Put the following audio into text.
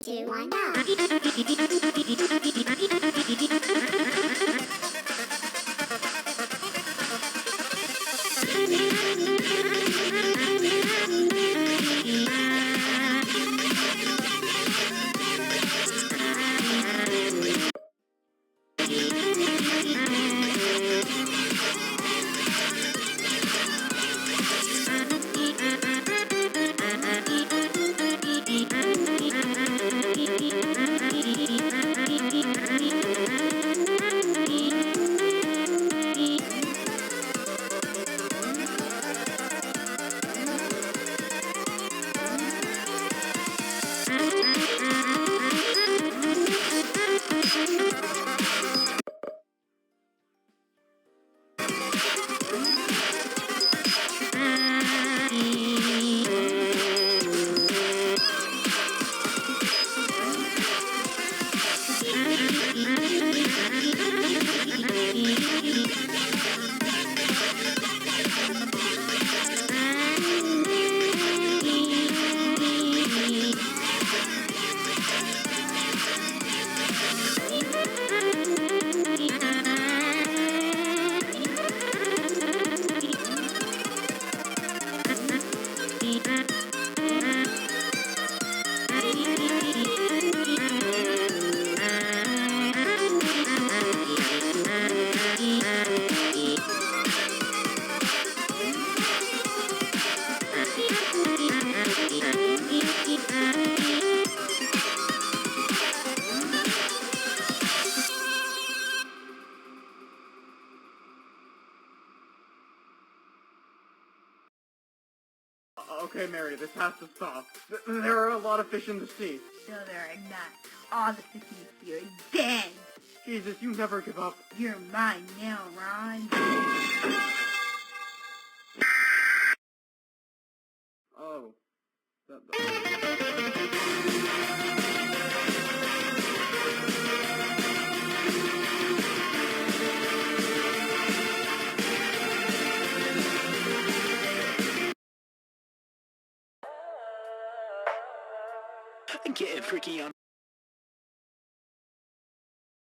Two, one, go! Okay, Mary, this has to stop. There are a lot of fish in the sea. No, there are not. All the fish in the sea are dead. Jesus, you never give up. You're mine now, Ron. Oh. Getting freaky on